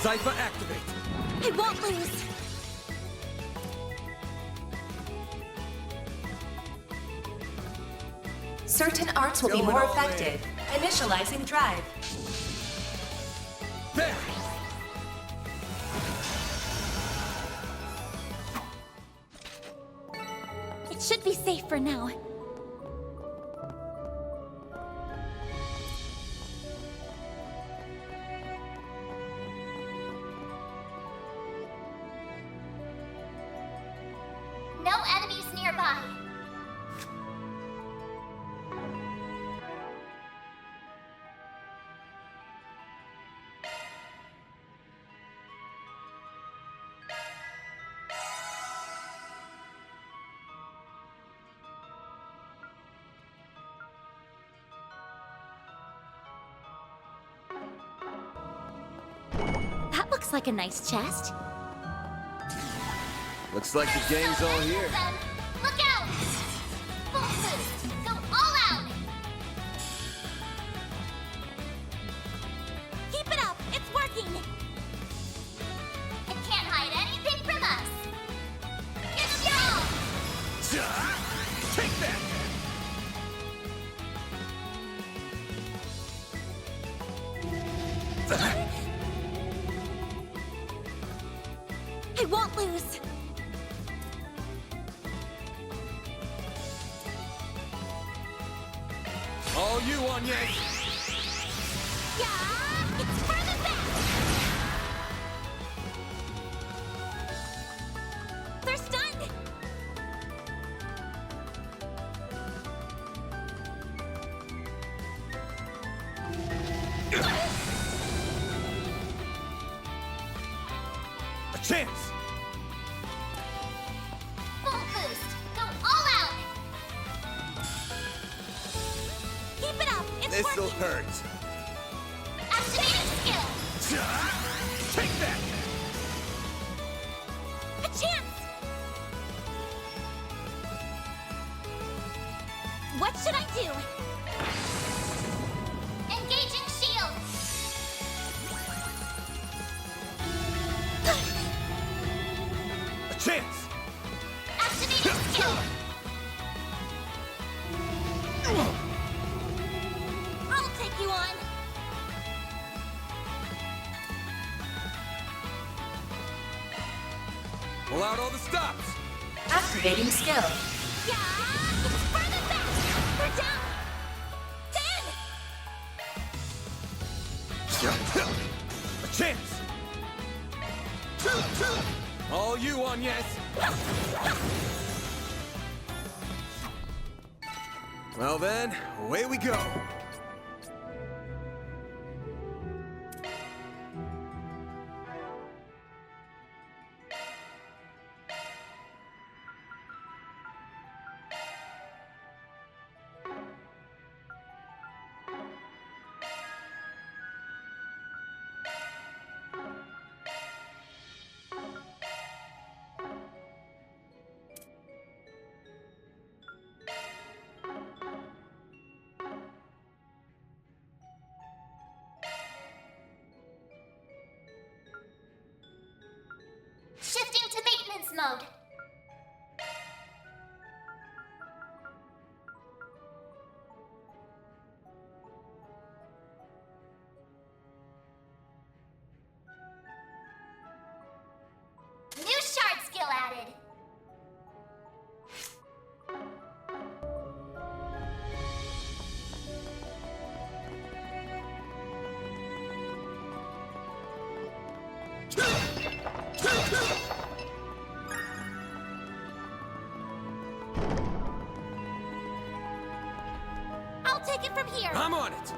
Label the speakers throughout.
Speaker 1: Cypher activate!
Speaker 2: I won't lose!
Speaker 3: Certain arts will be more effective. Initializing drive.
Speaker 1: There!
Speaker 2: It should be safe for now.
Speaker 4: No enemies nearby.
Speaker 2: That looks like a nice chest.
Speaker 1: Looks like the gang's all here.
Speaker 4: Look out! Full boost! Go all out!
Speaker 2: Keep it up! It's working!
Speaker 4: It can't hide anything from us! Get down!
Speaker 1: Take that!
Speaker 2: I won't lose!
Speaker 1: All you, Agnes!
Speaker 2: Yeah! It's for the best! They're stunned!
Speaker 1: A chance!
Speaker 4: Full boost! Go all out!
Speaker 2: Keep it up! It's
Speaker 1: This'll
Speaker 2: working!
Speaker 1: hurt.
Speaker 4: Activating skill!
Speaker 1: Take that!
Speaker 2: A chance! What should I do?
Speaker 4: Engaging shield!
Speaker 1: A chance!
Speaker 4: Activating skill!
Speaker 2: I'll take you on!
Speaker 1: Pull out all the stops!
Speaker 3: Activating skill.
Speaker 2: Yeah! It's for the best! We're down! Then!
Speaker 1: A chance! All you, Agnes! Well then, away we go!
Speaker 4: Shifting to maintenance mode. New shard skill added.
Speaker 2: I'll take it from here!
Speaker 1: I'm on it!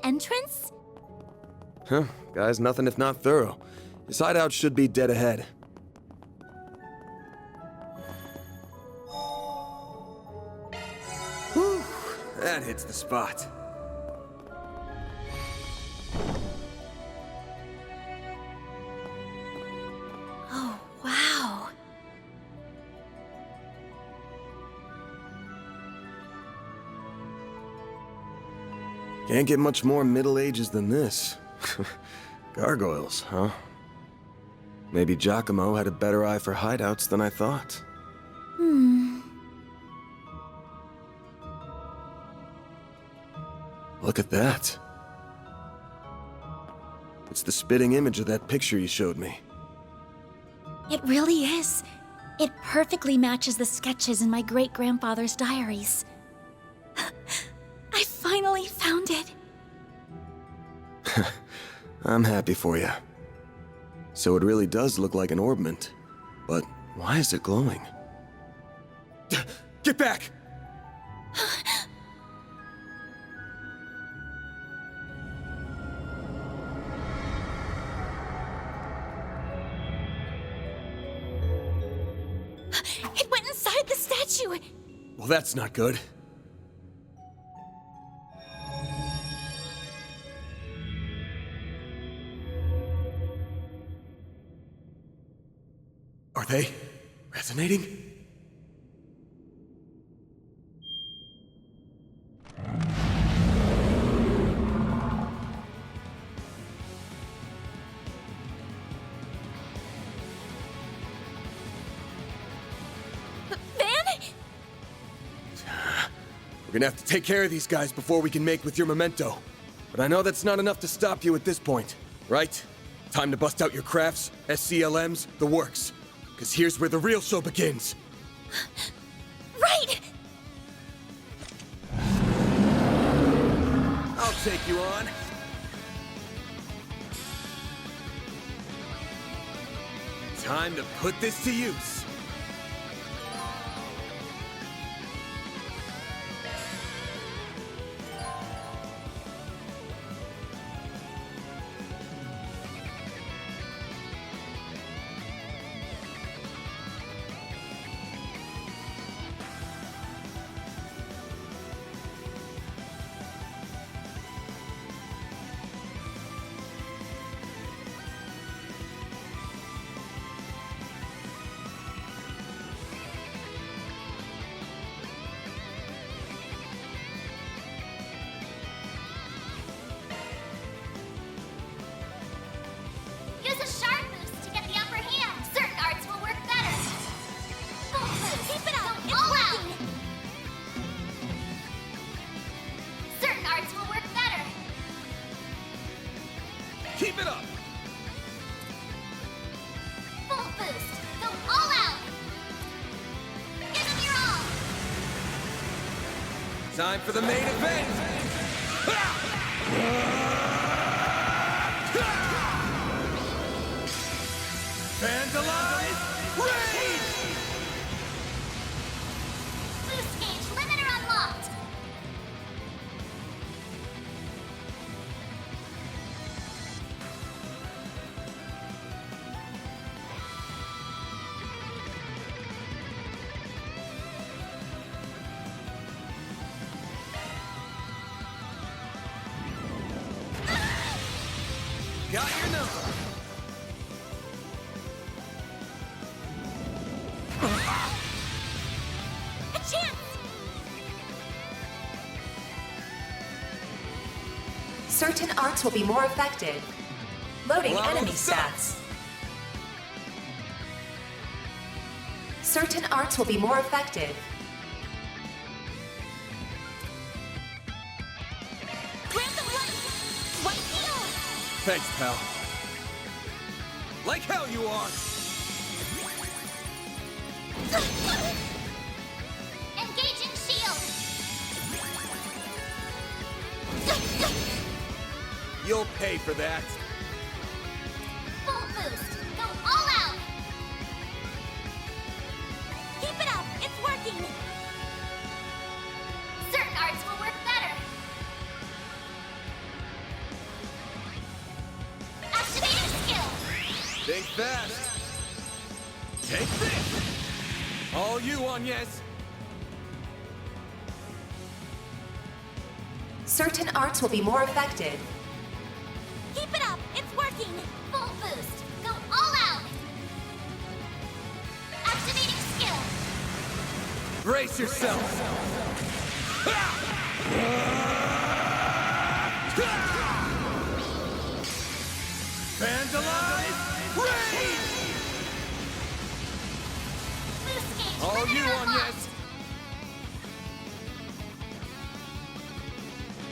Speaker 2: entrance?
Speaker 1: Huh, guy's nothing if not thorough. His hideout should be dead ahead. Whew, that hits the spot.
Speaker 2: Oh, wow.
Speaker 1: Can't get much more Middle Ages than this. Gargoyles, huh? Maybe Giacomo had a better eye for hideouts than I thought. Look at that. It's the spitting image of that picture you showed me.
Speaker 2: It really is. It perfectly matches the sketches in my great-grandfather's diaries. I finally found it.
Speaker 1: I'm happy for you. So it really does look like an orbment. But why is it glowing? Get back!
Speaker 2: It went inside the statue!
Speaker 1: Well, that's not good. Are they resonating? We're gonna have to take care of these guys before we can make with your memento. But I know that's not enough to stop you at this point, right? Time to bust out your crafts, SCLMs, the works. Because here's where the real show begins.
Speaker 2: Right!
Speaker 1: I'll take you on. Time to put this to use.
Speaker 4: Use a sharp boost to get the upper hand. Certain arts will work better. Full boost. Keep it up. All out. Certain arts will work better.
Speaker 1: Keep it up!
Speaker 4: Full boost. Go all out. Give them your all.
Speaker 1: Time for the main event! Vandalize! Rage!
Speaker 4: Boost gauge limiter unlocked.
Speaker 1: Got your number.
Speaker 2: A chance!
Speaker 3: Certain arts will be more effective. Loading
Speaker 1: Allow
Speaker 3: enemy
Speaker 1: the
Speaker 3: stats. Certain arts will be more effective.
Speaker 2: Grab them right! White heel!
Speaker 1: Thanks, pal. Like hell you are!
Speaker 4: Engaging shield.
Speaker 1: You'll pay for that.
Speaker 4: Full boost. Go all out.
Speaker 2: Keep it up! It's working!
Speaker 4: Certain arts will work better.
Speaker 1: Think fast. Take this! All you, Agnes!
Speaker 3: Certain arts will be more effective.
Speaker 4: Keep it up! It's working! Full boost! Go all out! Activating skill!
Speaker 1: Brace yourself! Vandalize! Rage!
Speaker 4: Boost gauge!
Speaker 1: All
Speaker 4: limiter
Speaker 1: you,
Speaker 4: unlocked.
Speaker 1: Agnes!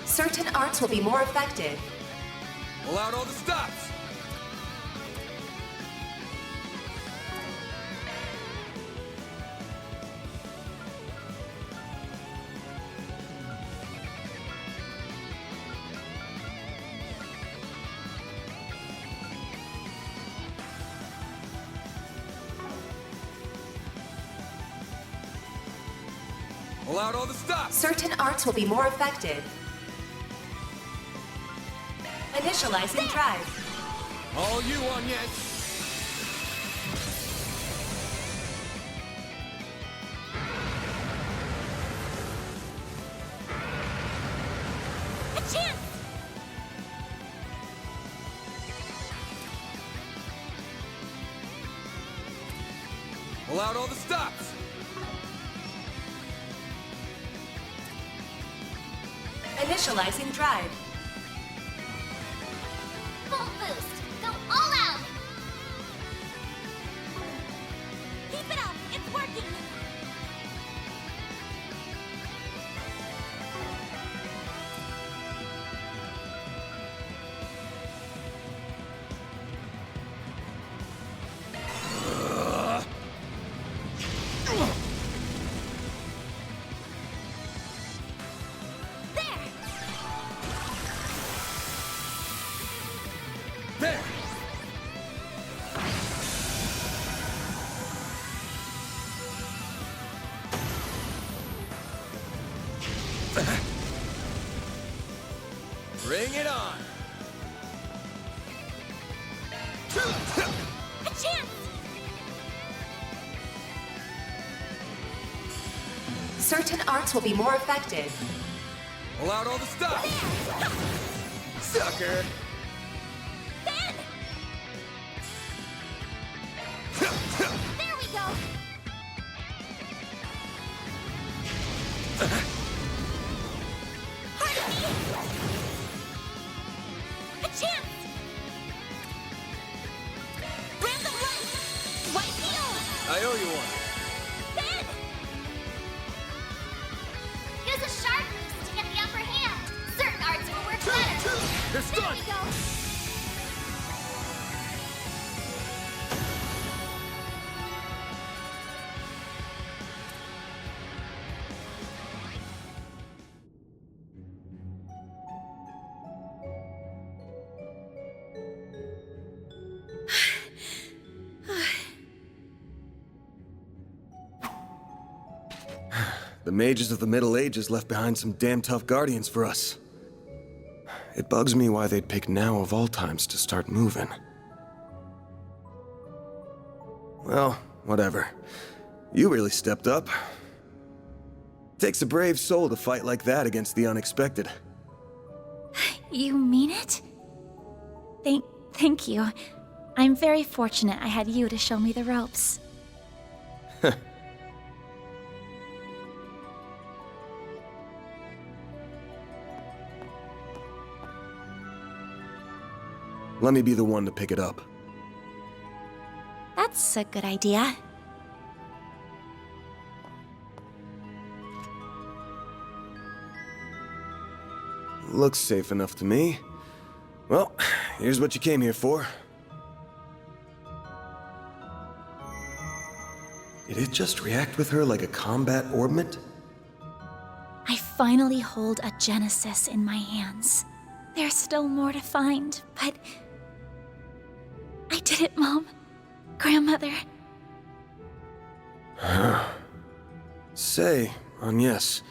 Speaker 3: Certain arts will be more effective.
Speaker 1: Pull out all the stops! Pull out all the stops!
Speaker 3: Certain arts will be more effective. Initializing drive.
Speaker 1: All you, Agnes!
Speaker 4: A chance!
Speaker 1: Pull out all the stops!
Speaker 3: Initializing drive.
Speaker 4: Full boost! Go all out! Keep it up! It's working!
Speaker 1: There! Bring it on!
Speaker 4: A chance!
Speaker 3: Certain arts will be more effective.
Speaker 1: Pull out all the stops! Sucker!
Speaker 4: Ben! There we go! Hardy! A chance! Random right! White heel!
Speaker 1: I owe you one.
Speaker 4: Ben! Use a sharp boost to get the upper hand. Certain arts will work better.
Speaker 1: They're
Speaker 4: There
Speaker 1: stunned!
Speaker 4: we go!
Speaker 1: The mages of the Middle Ages left behind some damn tough guardians for us. It bugs me why they'd pick now of all times to start moving. Well, whatever. You really stepped up. Takes a brave soul to fight like that against the unexpected.
Speaker 2: You mean it? Thank you. I'm very fortunate I had you to show me the ropes.
Speaker 1: Let me be the one to pick it up.
Speaker 2: That's a good idea.
Speaker 1: Looks safe enough to me. Well, here's what you came here for. Did it just react with her like a combat orbment?
Speaker 2: I finally hold a Genesis in my hands. There's still more to find, but... I did it, Mom. Grandmother.
Speaker 1: Say, Agnes,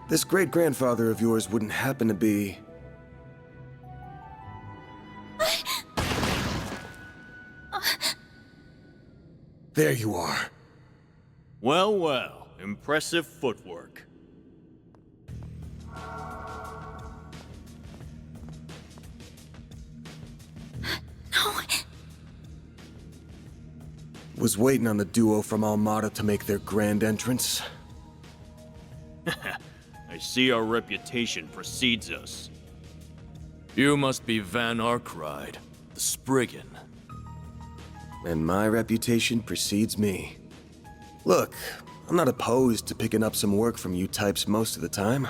Speaker 1: this great-grandfather of yours wouldn't happen to be... There you are.
Speaker 5: Well, well. Impressive footwork.
Speaker 2: No.
Speaker 1: Was waiting on the duo from Almada to make their grand entrance.
Speaker 5: I see our reputation precedes us.
Speaker 6: You must be Van Arkride, the Spriggan.
Speaker 1: And my reputation precedes me. Look, I'm not opposed to picking up some work from you types most of the time.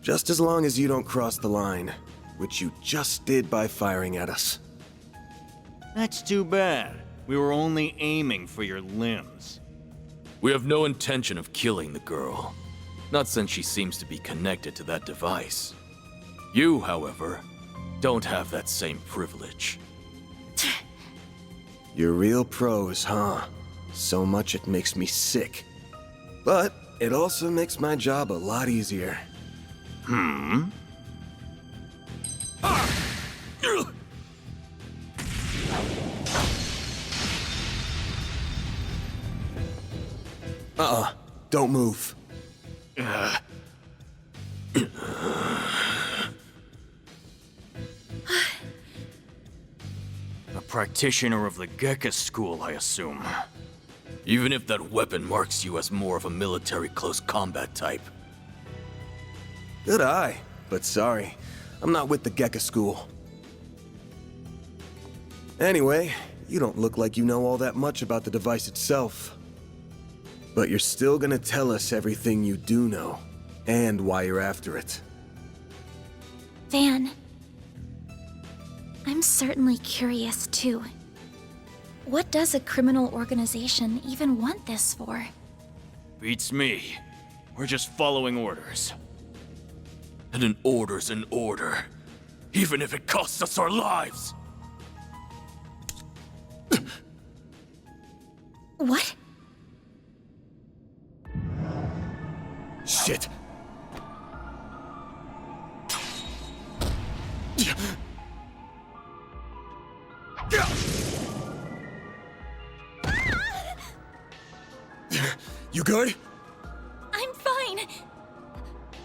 Speaker 1: Just as long as you don't cross the line, which you just did by firing at us.
Speaker 5: That's too bad. We were only aiming for your limbs.
Speaker 6: We have no intention of killing the girl. Not since she seems to be connected to that device. You, however, don't have that same privilege.
Speaker 1: You're real pros, huh? So much it makes me sick. But it also makes my job a lot easier. Don't move.
Speaker 5: A practitioner of the Gekka school, I assume.
Speaker 6: Even if that weapon marks you as more of a military close combat type.
Speaker 1: Good eye, but sorry. I'm not with the Gekka school. Anyway, you don't look like you know all that much about the device itself. But you're still gonna tell us everything you do know, and why you're after it.
Speaker 2: Van. I'm certainly curious, too. What does a criminal organization even want this for?
Speaker 5: Beats me. We're just following orders.
Speaker 6: And an order's an order, even if it costs us our lives.
Speaker 2: What?
Speaker 1: Shit! You good?
Speaker 2: I'm fine.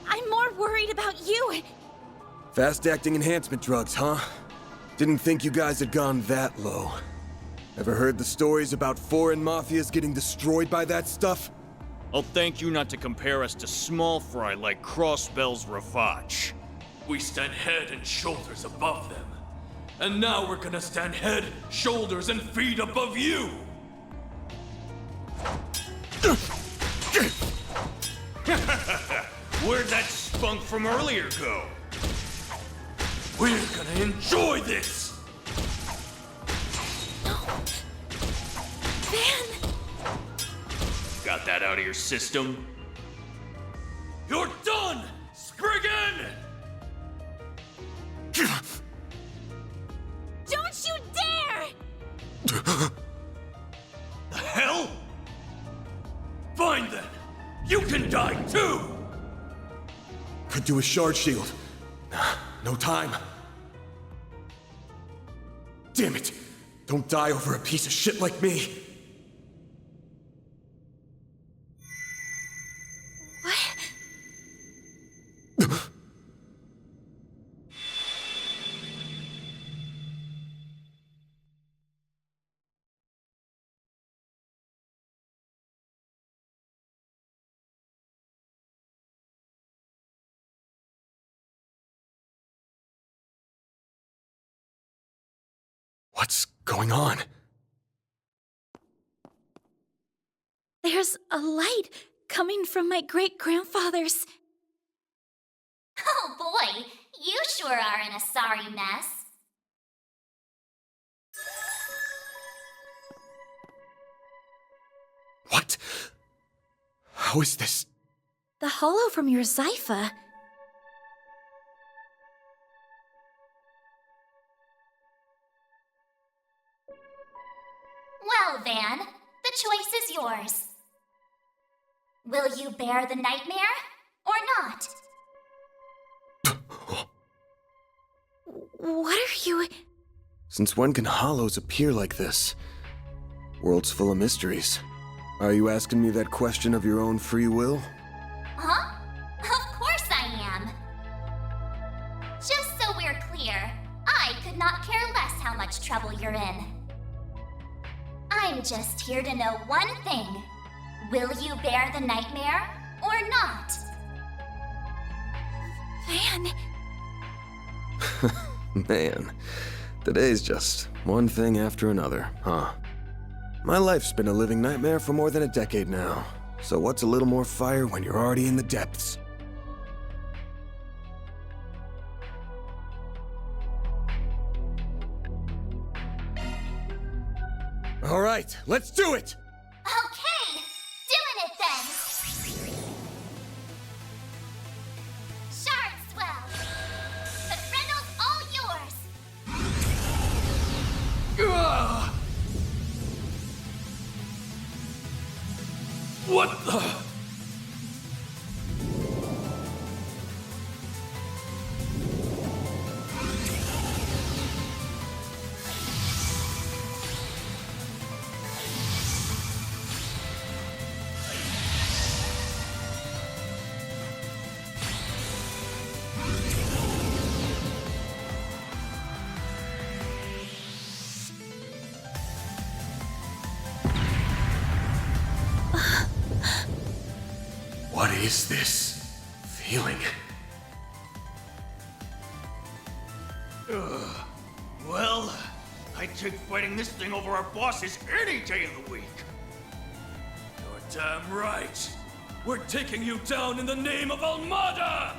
Speaker 2: I'm more worried about you.
Speaker 1: Fast-acting enhancement drugs, huh? Didn't think you guys had gone that low. Ever heard the stories about foreign mafias getting destroyed by that stuff?
Speaker 5: I'll thank you not to compare us to small fry like Crossbell's Rafach.
Speaker 6: We stand head and shoulders above them. And now we're gonna stand head, shoulders, and feet above you!
Speaker 5: Where'd that spunk from earlier go?
Speaker 6: We're gonna enjoy this!
Speaker 2: No. Van!
Speaker 5: Got that out of your system?
Speaker 6: You're done, Spriggan!
Speaker 2: Don't you dare!
Speaker 6: The hell? Fine then! You can die too!
Speaker 1: Could do a shard shield. No time. Damn it! Don't die over a piece of shit like me! What's going on?
Speaker 2: There's a light coming from my great-grandfather's.
Speaker 4: Oh boy, you sure are in a sorry mess.
Speaker 1: What? How is this?
Speaker 2: The hollow from your Zypha.
Speaker 4: Well, Van, the choice is yours. Will you bear the nightmare, or not?
Speaker 2: What are you...
Speaker 1: Since when can hollows appear like this? World's full of mysteries. Are you asking me that question of your own free will?
Speaker 4: Huh? Of course I am. Just so we're clear, I could not care less how much trouble you're in. I'm just here to know one thing. Will you bear the nightmare or not?
Speaker 2: Van,
Speaker 1: Man, today's just one thing after another, huh? My life's been a living nightmare for more than a decade now. So what's a little more fire when you're already in the depths? All right, let's do it!
Speaker 4: Okay, doing it then! Shard swell! The Frendle's all yours!
Speaker 6: Ah! What the?
Speaker 1: What is this feeling?
Speaker 5: Well, I'd take fighting this thing over our bosses any day of the week.
Speaker 6: You're damn right. We're taking you down in the name of Almada!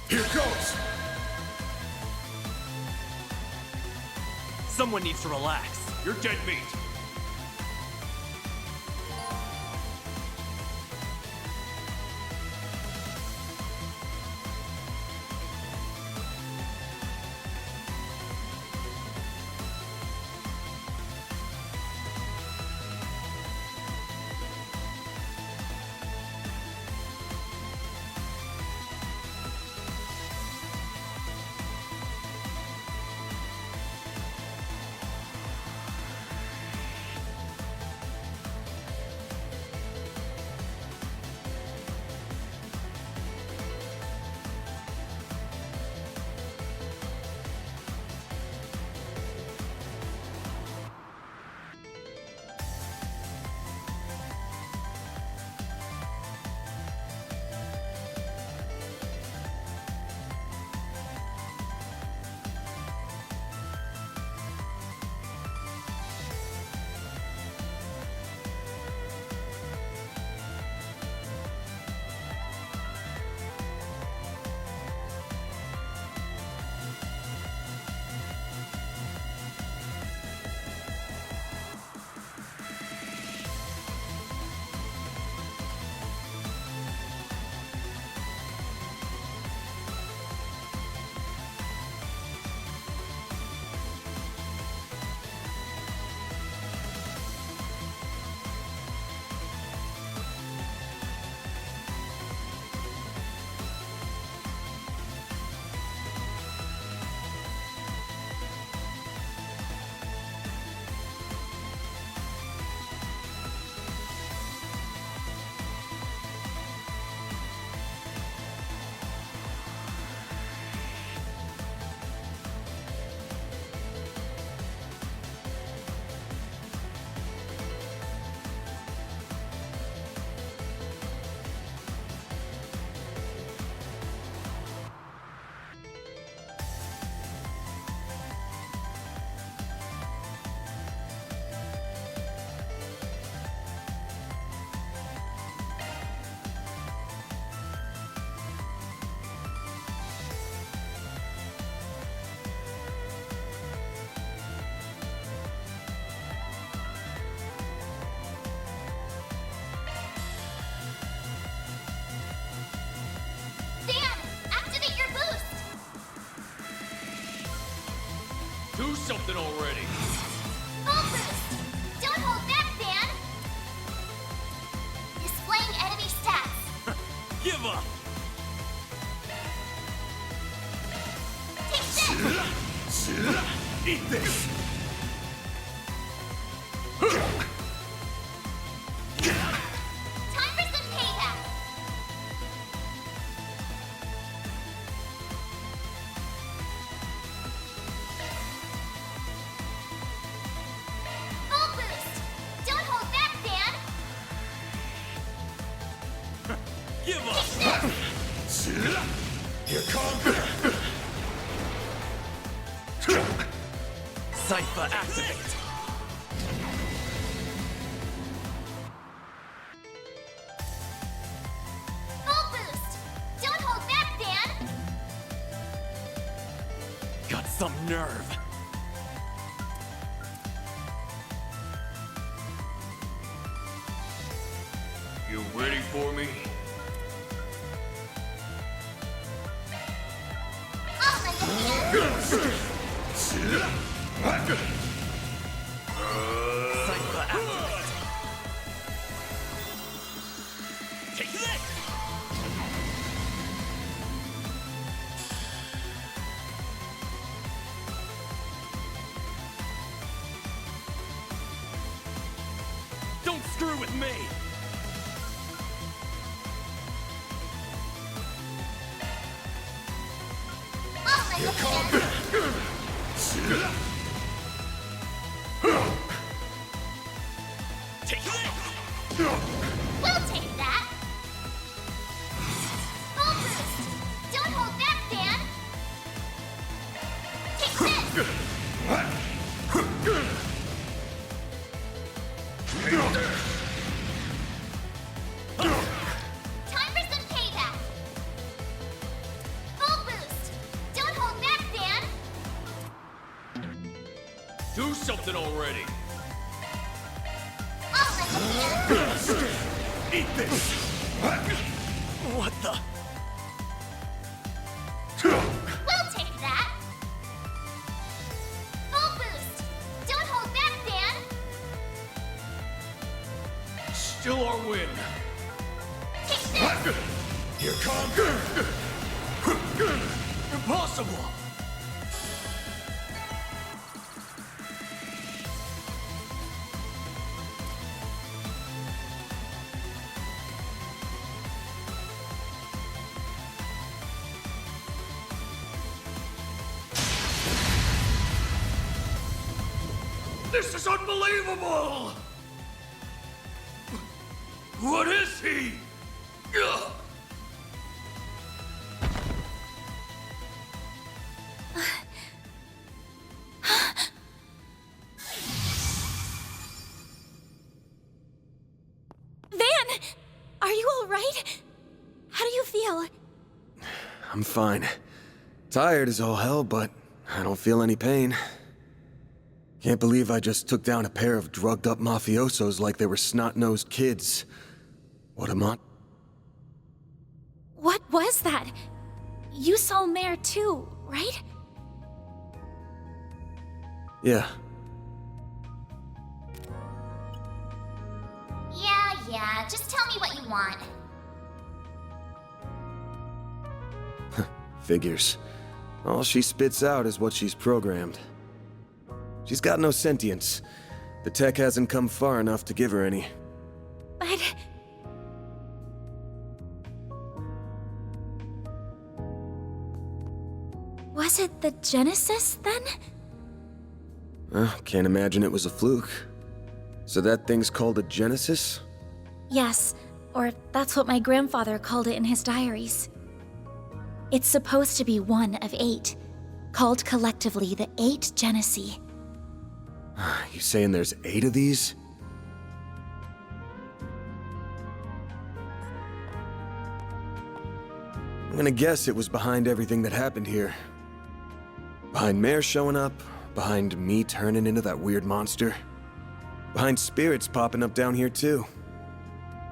Speaker 1: Here goes!
Speaker 5: Someone needs to relax. You're dead meat.
Speaker 6: Do something already!
Speaker 4: Full boost! Don't hold back, Van! Displaying enemy stats.
Speaker 5: Give up!
Speaker 1: Here come.
Speaker 7: Cipher activate.
Speaker 4: Full boost! Don't hold back, Dan!
Speaker 7: Got some nerve.
Speaker 5: You ready for me?
Speaker 7: Cipher activate. Take this! Don't screw with me! Take this!
Speaker 4: We'll take that! Full boost! Don't hold back, Dan! Take this! Time for some payback! Full boost! Don't hold back, Dan!
Speaker 5: Do something already!
Speaker 4: I'll let you in!
Speaker 1: Eat this!
Speaker 7: What the?
Speaker 4: We'll take that! Full boost! Don't hold back, Dan!
Speaker 5: Still our win!
Speaker 4: Take this!
Speaker 1: Here come.
Speaker 5: Impossible! This is unbelievable! What is he? Ugh.
Speaker 2: Van! Are you alright? How do you feel?
Speaker 1: I'm fine. Tired as all hell, but I don't feel any pain. Can't believe I just took down a pair of drugged-up mafiosos like they were snot-nosed kids. What a
Speaker 2: What was that? You saw Mare too, right?
Speaker 1: Yeah.
Speaker 4: Yeah, just tell me what you want.
Speaker 1: Figures. All she spits out is what she's programmed. She's got no sentience. The tech hasn't come far enough to give her any.
Speaker 2: But... was it the Genesis, then?
Speaker 1: Can't imagine it was a fluke. So that thing's called a Genesis?
Speaker 2: Yes, or that's what my grandfather called it in his diaries. It's supposed to be one of 8, called collectively the 8 Genesee.
Speaker 1: You saying there's 8 of these? I'm gonna guess it was behind everything that happened here. Behind Mare showing up, behind me turning into that weird monster. Behind spirits popping up down here too.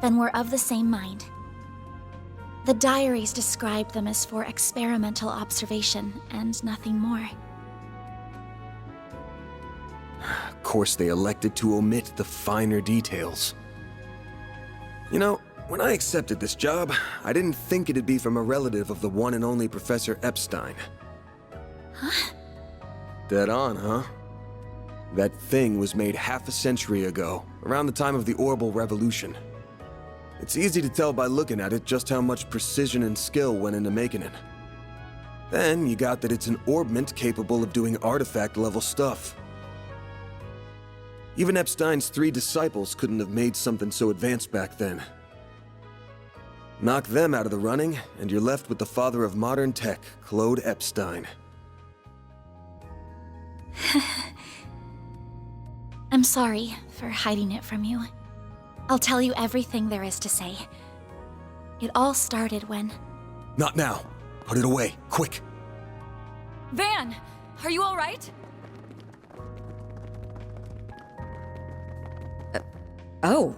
Speaker 2: Then we're of the same mind. The diaries described them as for experimental observation and nothing more.
Speaker 1: Of course they elected to omit the finer details. You know, when I accepted this job, I didn't think it'd be from a relative of the one and only Professor Epstein.
Speaker 2: Huh?
Speaker 1: Dead on, huh? That thing was made half a century ago, around the time of the Orbital Revolution. It's easy to tell by looking at it just how much precision and skill went into making it. Then you got that it's an orbment capable of doing artifact-level stuff. Even Epstein's 3 disciples couldn't have made something so advanced back then. Knock them out of the running, and you're left with the father of modern tech, Claude Epstein.
Speaker 2: I'm sorry for hiding it from you. I'll tell you everything there is to say. It all started when...
Speaker 1: Not now. Put it away, quick.
Speaker 8: Van, are you all right?
Speaker 9: Oh.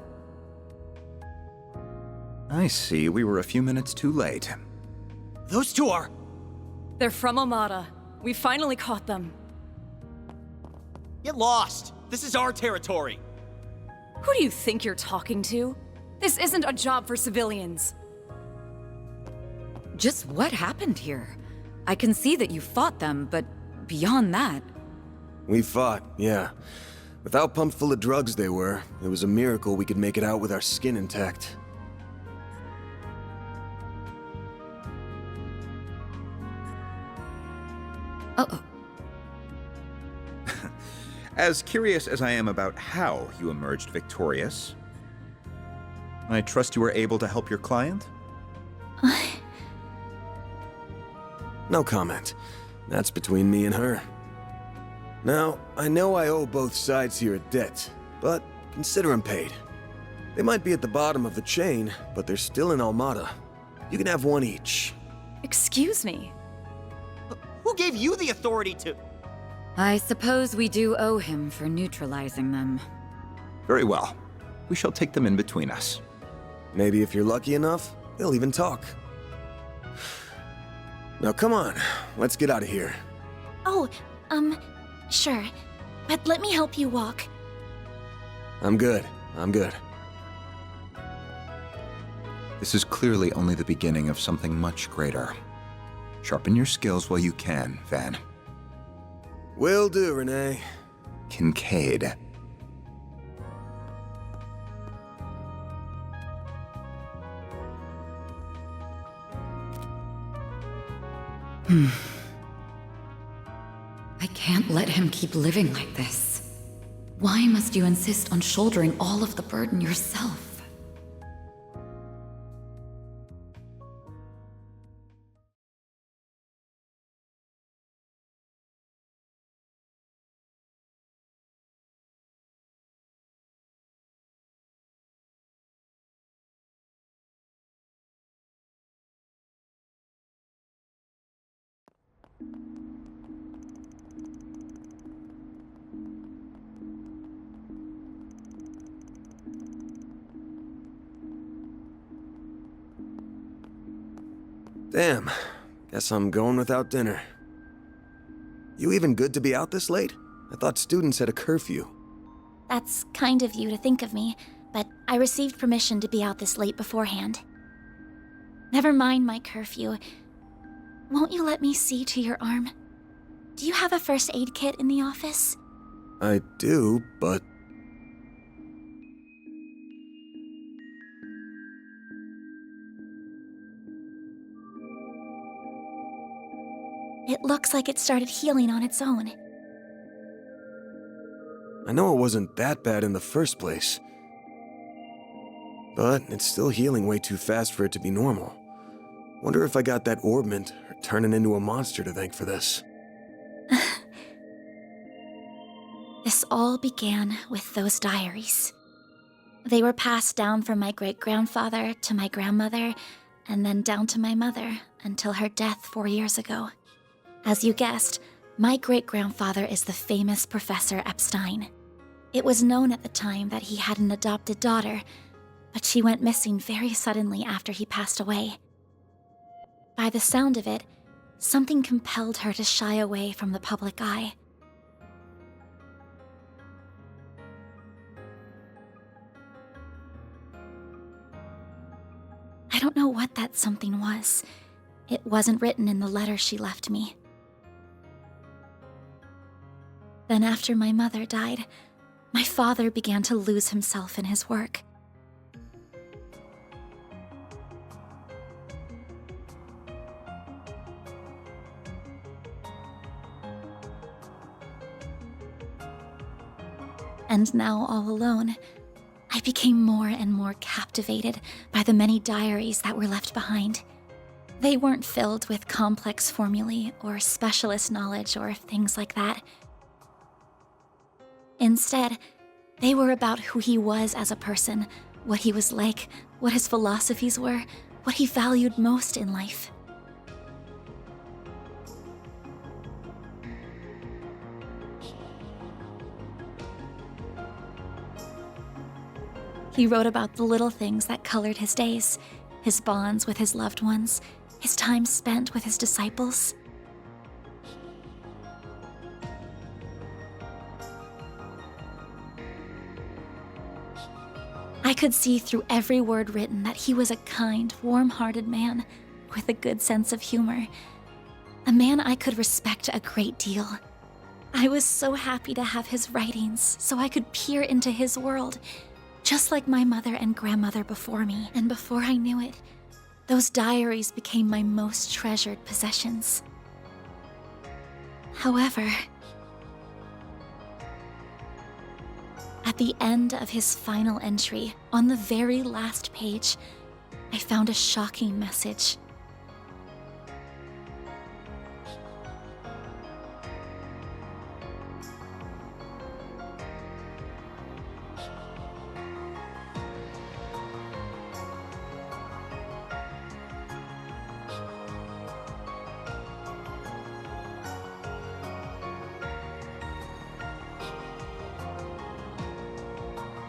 Speaker 10: I see. We were a few minutes too late.
Speaker 7: Those two are...
Speaker 8: They're from Armada. We finally caught them.
Speaker 7: Get lost! This is our territory!
Speaker 8: Who do you think you're talking to? This isn't a job for civilians.
Speaker 9: Just what happened here? I can see that you fought them, but beyond that...
Speaker 1: We fought, yeah. With how pumped full of drugs they were, it was a miracle we could make it out with our skin intact.
Speaker 9: Uh-oh.
Speaker 10: As curious as I am about how you emerged victorious, I trust you were able to help your client?
Speaker 1: No comment. That's between me and her. Now, I know I owe both sides here a debt, but consider them paid. They might be at the bottom of the chain, but they're still in Armada. You can have one each.
Speaker 8: Excuse me.
Speaker 7: Who gave you the authority to...
Speaker 9: I suppose we do owe him for neutralizing them.
Speaker 10: Very well. We shall take them in between us.
Speaker 1: Maybe if you're lucky enough, they'll even talk. Now come on, let's get out of here.
Speaker 2: Oh, sure. But let me help you walk.
Speaker 1: I'm good.
Speaker 10: This is clearly only the beginning of something much greater. Sharpen your skills while you can, Van.
Speaker 1: Will do, Renee.
Speaker 10: Kincaid.
Speaker 9: I can't let him keep living like this. Why must you insist on shouldering all of the burden yourself?
Speaker 1: Damn. Guess I'm going without dinner. You even good to be out this late? I thought students had a curfew.
Speaker 2: That's kind of you to think of me, but I received permission to be out this late beforehand. Never mind my curfew. Won't you let me see to your arm? Do you have a first aid kit in the office?
Speaker 1: I do, but...
Speaker 2: It looks like it started healing on its own.
Speaker 1: I know it wasn't that bad in the first place. But it's still healing way too fast for it to be normal. Wonder if I got that orbment or turning into a monster to thank for this.
Speaker 2: This all began with those diaries. They were passed down from my great-grandfather to my grandmother, and then down to my mother until her death 4 years ago. As you guessed, my great-grandfather is the famous Professor Epstein. It was known at the time that he had an adopted daughter, but she went missing very suddenly after he passed away. By the sound of it, something compelled her to shy away from the public eye. I don't know what that something was. It wasn't written in the letter she left me. Then after my mother died, my father began to lose himself in his work. And now all alone, I became more and more captivated by the many diaries that were left behind. They weren't filled with complex formulae or specialist knowledge or things like that. Instead, they were about who he was as a person, what he was like, what his philosophies were, what he valued most in life. He wrote about the little things that colored his days, his bonds with his loved ones, his time spent with his disciples. I could see through every word written that he was a kind, warm-hearted man with a good sense of humor. A man I could respect a great deal. I was so happy to have his writings so I could peer into his world, just like my mother and grandmother before me. And before I knew it, those diaries became my most treasured possessions. However, at the end of his final entry, on the very last page, I found a shocking message.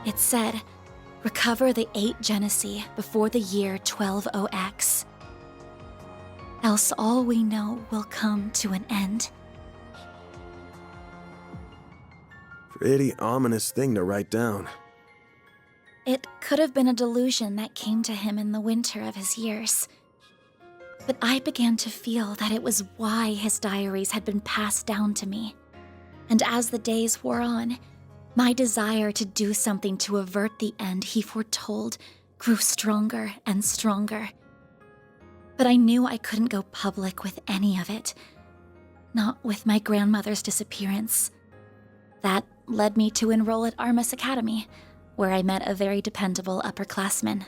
Speaker 2: It said, recover the Oct-Genesis before the year 120X. Else all we know will come to an end.
Speaker 1: Pretty ominous thing to write down.
Speaker 2: It could have been a delusion that came to him in the winter of his years. But I began to feel that it was why his diaries had been passed down to me. And as the days wore on, my desire to do something to avert the end he foretold grew stronger and stronger. But I knew I couldn't go public with any of it. Not with my grandmother's disappearance. That led me to enroll at Armas Academy, where I met a very dependable upperclassman.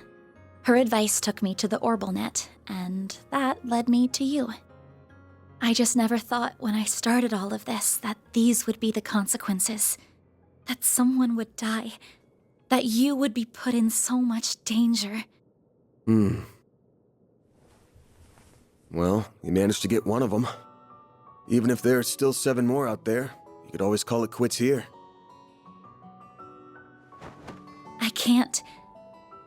Speaker 2: Her advice took me to the Orbnet, and that led me to you. I just never thought when I started all of this that these would be the consequences. That someone would die. That you would be put in so much danger.
Speaker 1: Well, you managed to get one of them. Even if there are still 7 more out there, you could always call it quits here.
Speaker 2: I can't.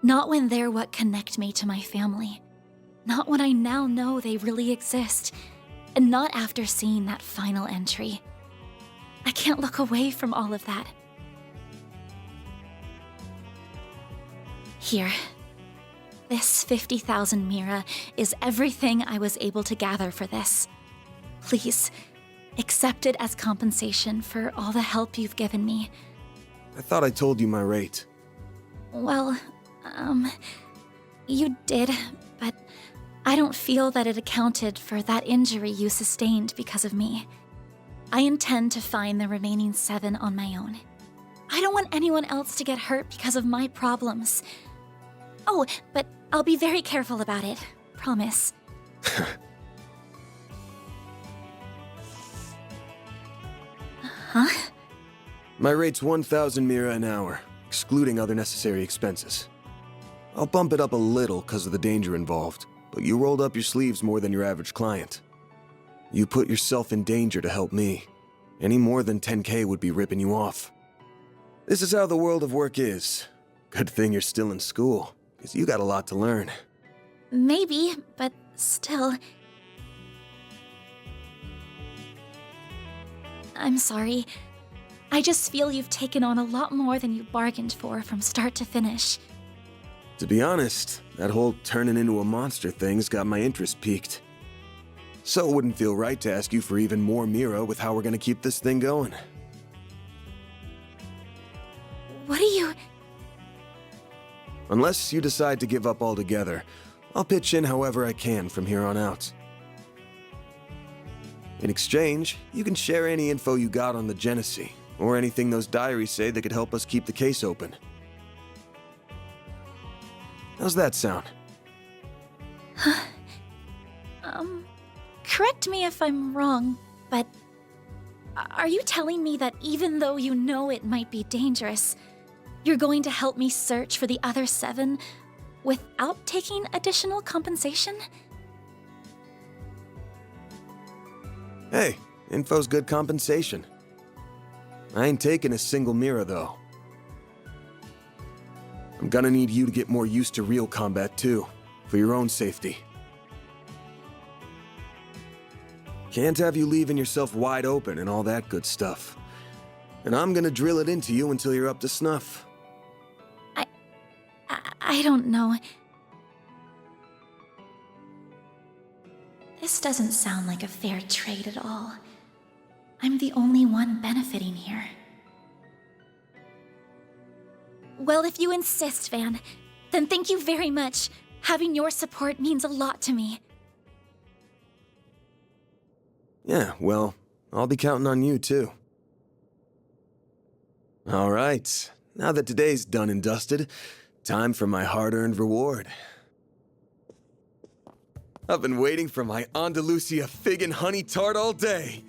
Speaker 2: Not when they're what connect me to my family. Not when I now know they really exist. And not after seeing that final entry. I can't look away from all of that. Here. This 50,000 Mira is everything I was able to gather for this. Please, accept it as compensation for all the help you've given me.
Speaker 1: I thought I told you my rate.
Speaker 2: Well, you did, but I don't feel that it accounted for that injury you sustained because of me. I intend to find the remaining 7 on my own. I don't want anyone else to get hurt because of my problems. Oh, but I'll be very careful about it. Promise. Huh?
Speaker 1: My rate's 1,000 Mira an hour, excluding other necessary expenses. I'll bump it up a little because of the danger involved, but you rolled up your sleeves more than your average client. You put yourself in danger to help me. Any more than 10K would be ripping you off. This is how the world of work is. Good thing you're still in school, because you got a lot to learn.
Speaker 2: Maybe, but still. I'm sorry. I just feel you've taken on a lot more than you bargained for from start to finish.
Speaker 1: To be honest, that whole turning into a monster thing's got my interest piqued. So it wouldn't feel right to ask you for even more Mira with how we're gonna keep this thing going.
Speaker 2: What do you...
Speaker 1: Unless you decide to give up altogether, I'll pitch in however I can from here on out. In exchange, you can share any info you got on the Genesis, or anything those diaries say that could help us keep the case open. How's that sound?
Speaker 2: Correct me if I'm wrong, but are you telling me that even though you know it might be dangerous, you're going to help me search for the other 7 without taking additional compensation?
Speaker 1: Hey, info's good compensation. I ain't taking a single mirror, though. I'm gonna need you to get more used to real combat, too, for your own safety. Can't have you leaving yourself wide open and all that good stuff. And I'm gonna drill it into you until you're up to snuff.
Speaker 2: I don't know. This doesn't sound like a fair trade at all. I'm the only one benefiting here. Well, if you insist, Van, then thank you very much. Having your support means a lot to me.
Speaker 1: Yeah, well, I'll be counting on you, too. All right, now that today's done and dusted, time for my hard-earned reward. I've been waiting for my Andalusia fig and honey tart all day.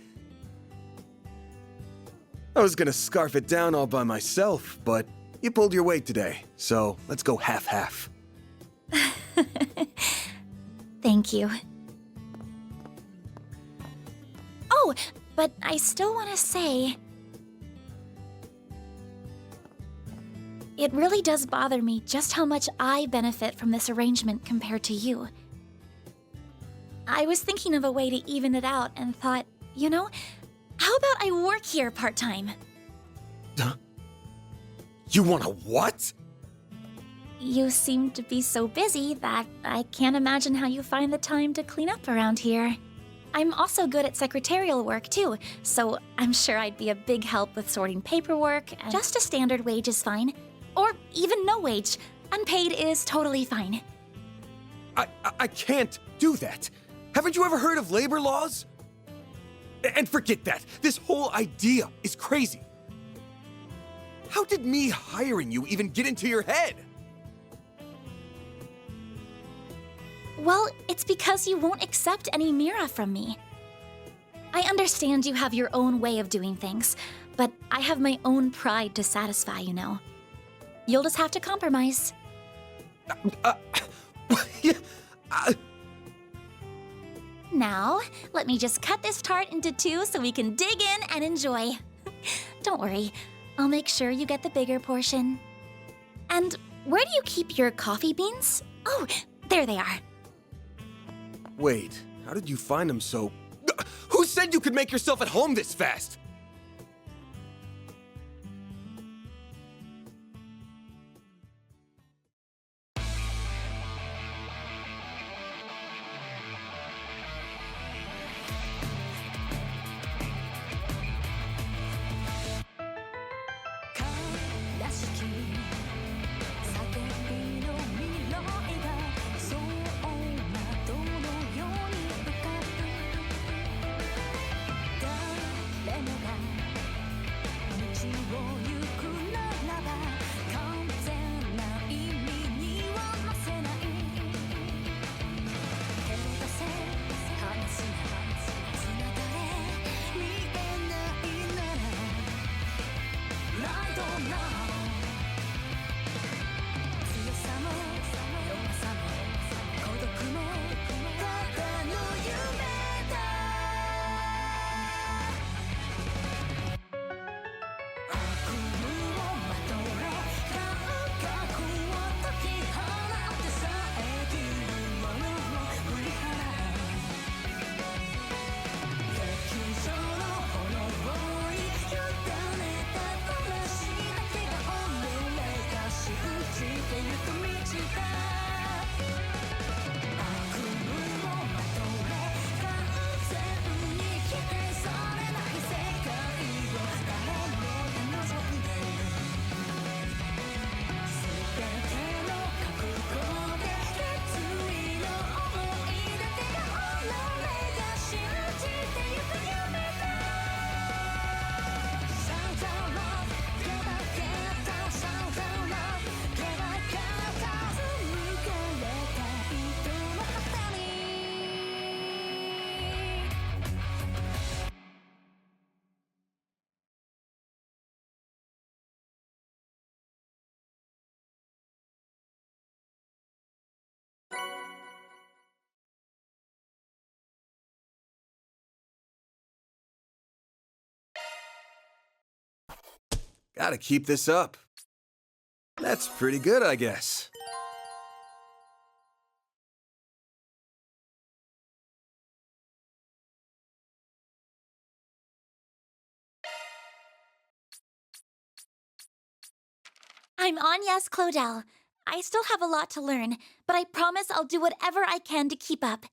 Speaker 1: I was gonna scarf it down all by myself, but you pulled your weight today, so let's go half-half.
Speaker 2: Thank you. Oh, but I still want to say... It really does bother me just how much I benefit from this arrangement compared to you. I was thinking of a way to even it out and thought, you know, how about I work here part-time?
Speaker 1: Huh? You want a what?
Speaker 2: You seem to be so busy that I can't imagine how you find the time to clean up around here. I'm also good at secretarial work, too, so I'm sure I'd be a big help with sorting paperwork, and just a standard wage is fine. Or even no wage. Unpaid is totally fine.
Speaker 1: I can't do that. Haven't you ever heard of labor laws? And forget that. This whole idea is crazy. How did me hiring you even get into your head?
Speaker 2: Well, it's because you won't accept any Mira from me. I understand you have your own way of doing things, but I have my own pride to satisfy, you know. You'll just have to compromise. Now, let me just cut this tart into 2 so we can dig in and enjoy. Don't worry, I'll make sure you get the bigger portion. And where do you keep your coffee beans? Oh, there they are.
Speaker 1: Wait, how did you find them so... Who said you could make yourself at home this fast? Gotta keep this up. That's pretty good, I guess.
Speaker 2: I'm Agnes Claudel. I still have a lot to learn, but I promise I'll do whatever I can to keep up.